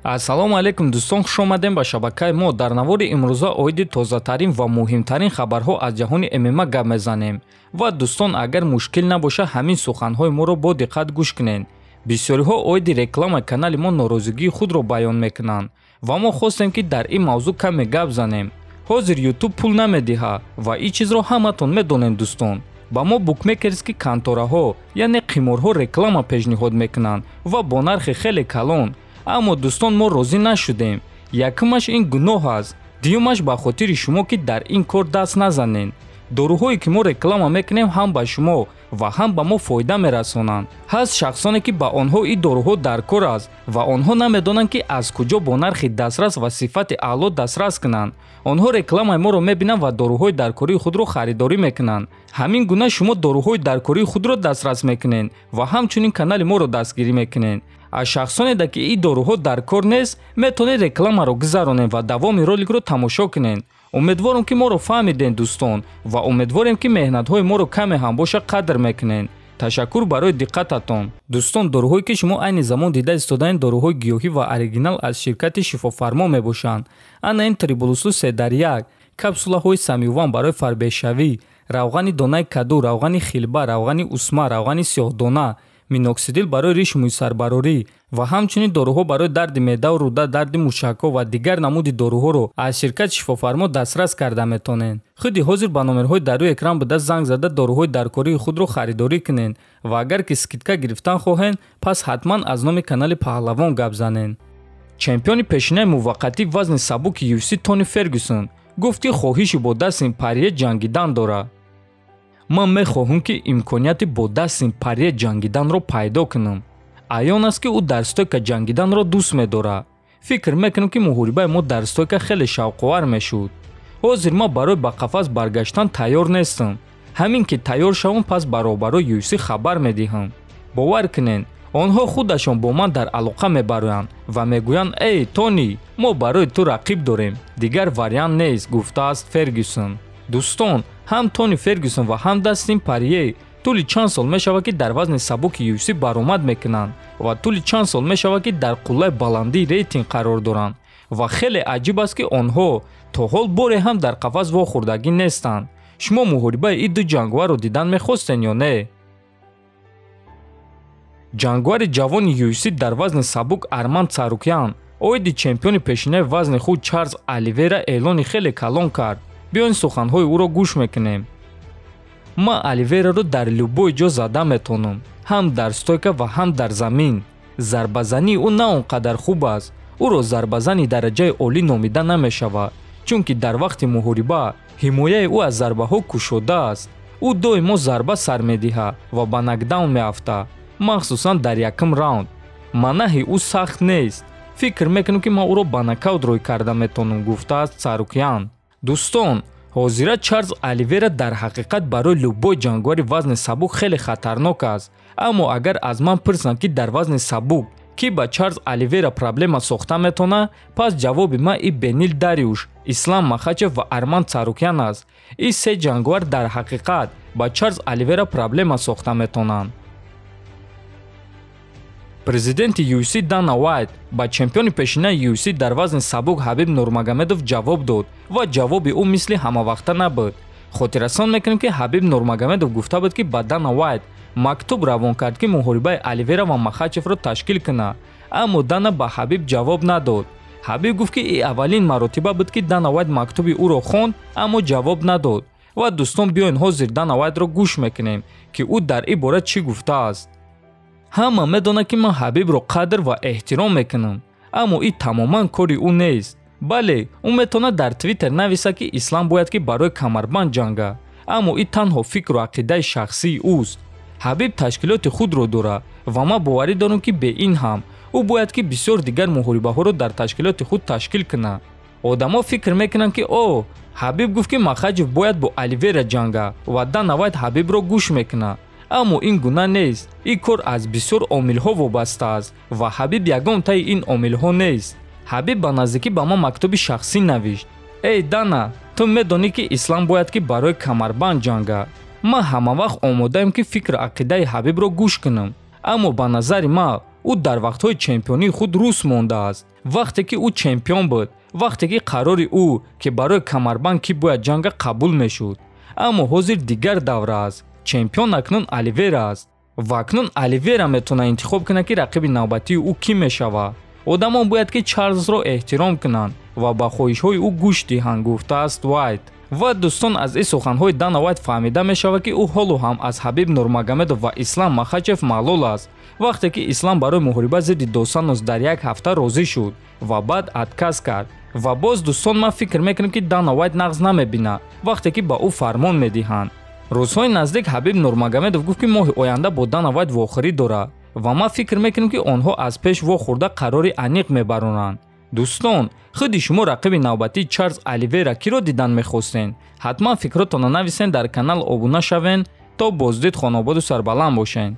ассалому алайкум дӯстон, хуш омадем ба шабакаи мо. дар навори имрӯза оиди тозатарин ва муҳимтарин хабарҳо аз ҷаҳони ММА гап мезанем. ва дӯстон, агар мушкил набоша, ҳамин суханҳои моро бо диққат гӯш кунед. бисёриҳо оиди рекламаи канали мо норозигии худро баён мекунанд ва мо хостем ки дар ин мавзӯъ каме гап занем. ҳозир ютуб пул намедиҳад ва ин чизро ҳаматон медонем дӯстон. ба мо букмекерски кантораҳо яъне қиморҳо реклама пешниҳод мекунанд ва бо нархи хеле калон. аммо дӯстон, мо розӣ нашудем. якумаш ин гуноҳ аст, дуюмаш ба хотири шумо ки дар ин кор даст назанед. доруҳое ки мо реклама мекунем ҳам ба шумо ва ҳам ба мо фоида мерасонанд. ҳаст шахсоне ки ба онҳо ин доруҳо дар кор аст ва онҳо намедонанд ки аз куҷо бо нархи дастрас ва сифати аъло дастрас кунанд. онҳо рекламаи моро мебинанд ва доруҳои даркории худро харидорӣ мекунанд. ҳамин гуна шумо доруҳои даркории худро дастрас мекунед ва ҳамчунин канали моро дастгирӣ мекунед. аз шахсонеда ки ин доруҳо дар кор нест, метавонед рекламаро гузаронед ва давоми роликро тамошо кунед. умедворам ки моро фаҳмидед дӯстон ва умедворем ки меҳнатҳои моро каме ҳам боша қадр мекунед. ташаккур барои диққататон. дӯстон, доруҳое ки шумо айни замон дида истодаен доруҳои гиёҳӣ ва оригинал аз ширкати шифофармо мебошанд. анаин триблусу 3 дар 1, капсулаҳои самиюван барои фарбешавӣ, равғани донаи каду, равғани хилба, равғани усма, равғани сиёҳдона, миноксидил барои риши мӯйсарбарорӣ ва ҳамчунин доруҳо барои дарди меъдаву рӯда, дарди мушакҳо ва дигар намуди доруҳоро аз ширкати шифофармо дастрас карда метонед. худи ҳозир ба номерҳои дар рӯи экран буда занг зада доруҳои даркории худро харидорӣ кунед ва агар ки скидка гирифтан хоҳед, пас ҳатман аз номи канали паҳлавон гап занед. чемпиони пешинаи муваққатии вазни сабуки UFC Тони Фергюсон гуфт ки хоҳиши бо Дастин Порье ҷангидан дорад. ман мехоҳам ки имконияти бо Дастин Порье ҷангиданро пайдо кунам. аён аст ки ӯ дар стойка ҷангиданро дӯст медорад. фикр мекунам ки муҳорибаи мо дар стойка хеле шавқовар мешуд. ҳозир ман барои ба қафас баргаштан тайёр нестам. ҳамин ки тайёр шавам, пас ба роҳбарои UFC хабар медиҳам. бовар кунед, онҳо худашон бо ман дар алоқа мебароянд ва мегӯянд: эй Тони, мо барои ту рақиб дорем, дигар вариант нест, гуфтааст Фергюсон. дӯстон, ҳам Тони Фергюсон ва ҳам Дастин Порье тӯли чанд сол мешавад ки дар вазни сабуки UFC баромад мекунанд ва тӯли чанд сол мешавад ки дар қуллаи баландии рейтинг қарор доранд ва хеле аҷиб аст ки онҳо то ҳол боре ҳам дар қафас вохӯрдагӣ нестанд. шумо муҳорибаи ин ду ҷангварро дидан мехостед ё не? ҷангвари ҷавони UFC дар вазни сабук Арман Царукян оиди чемпиони пешинаи вазни худ Чарлз Оливера эълони хеле калон кард. биён суханҳои ӯро гӯш мекунем. ман Оливераро дар любой ҷо зада метонам, ҳам дар стойка ва ҳам дар замин. зарбазании ӯ на он қадар хуб аст. ӯро зарбазани дараҷаи олӣ номида намешавад, чунки дар вақти муҳориба ҳимояи ӯ аз зарбаҳо кушода аст. ӯ доимо зарба сар медиҳад ва ба нокдаун меафтад, махсусан дар якум раунд. манаҳи ӯ сахт нест. фикр мекунам ки ман ӯро ба нокаут рой карда метавонам, гуфтааст Царукян. дӯстон, ҳозира Чарлз Оливера дар ҳақиқат барои любой ҷангвари вазни сабук хеле хатарнок аст. аммо агар аз ман пурсанд ки дар вазни сабук ки ба Чарлз Оливера проблема сохта метавонад, пас ҷавоби ман и Бенил Дариуш, Ислам Махачев ва Арман Царукян аст. ин се ҷангвар дар ҳақиқат ба Чарлз Оливера проблема сохта метавонанд. президенти UFC Дана Вайт ба чемпиони пешинаи UFC дар вазни сабук Ҳабиб Нурмагомедов ҷавоб дод ва ҷавоби ӯ мисли ҳамавақта набуд. хотиррасон мекунем ки Ҳабиб Нурмагомедов гуфта буд ки ба Дана Вайт мактуб равон кард ки муҳорибаи Оливера ва Махачевро ташкил кунад, аммо Дана ба Ҳабиб ҷавоб надод. Ҳабиб гуфт ки ин аввалин маротиба буд ки Дана Вайт мактуби ӯро хонд, аммо ҷавоб надод. ва дӯстон, биёед ҳозир Дана Вайтро гӯш мекунем ки ӯ дар ин бора чӣ гуфтааст. ҳама медонад ки ман Ҳабибро қадр ва эҳтиром мекунам, аммо ин тамоман кори ӯ нест. бале, ӯ метавонад дар Твиттер нависад ки Ислам бояд ки барои камарбанд ҷангад, аммо ин танҳо фикру ақидаи шахсии ӯст. Ҳабиб ташкилоти худро дорад ва ман боварӣ дорам ки бе ин ҳам ӯ бояд ки бисёр дигар муҳорибаҳоро дар ташкилоти худ ташкил кунад. одамо фикр мекунанд ки о, Ҳабиб гуфт ки Махачев бояд бо Оливера ҷангад ва Дана Вайт Ҳабибро гӯш мекунад. аммо ин гуна нест. ин кор аз бисёр омилҳо вобаста аст ва Ҳабиб ягон таи ин омилҳо нест. Ҳабиб ба наздикӣ ба ман мактуби шахсӣ навишт: эй Дана, ту медонӣ ки Ислам бояд ки барои камарбанд ҷангад. ман ҳамавақт омодаам ки фикру ақидаи Ҳабибро гӯш кунам, аммо ба назари ман ӯ дар вақтҳои чемпионии худ рус мондааст. вақте ки ӯ чемпион буд, вақте ки қарори ӯ ки барои камарбанд ки бояд ҷанга қабул мешуд. аммо ҳозир дигар давра аст. чемпион акнун Оливера аст ва акнун Оливера метавонад интихоб кунад ки рақиби навбатии ӯ кӣ мешавад. одамон бояд ки Чарлзро эҳтиром кунанд ва ба хоҳишҳои ӯ гӯш диҳанд, гуфтааст Вайт. ва дӯстон, аз ин суханҳои Дана Вайт фаҳмида мешавад ки ӯ ҳоло ҳам аз Ҳабиб Нурмагомедов ва Ислам Махачев маълул аст. вақте ки Ислам барои муҳориба зидди Досанос дар як ҳафта розӣ шуд ва баъд отказ кард. ва боз дӯстон, ман фикр мекунам ки Дана Вайт нағз намебинад вақте ки ба ӯ фармон медиҳанд. рӯзҳои наздик Ҳабиб Нурмагомедов гуфт ки моҳи оянда бо Дана Вайт вохӯрӣ дорад ва ман фикр мекунам ки онҳо аз пеш вохӯрда қарори аниқ мебаронанд. дӯстон, худи шумо рақиби навбатии Чарлз Оливера киро дидан мехостен? ҳатман фикротонро нависен, дар канал обуна шавен. то боздид хонободу сарбаланд бошен.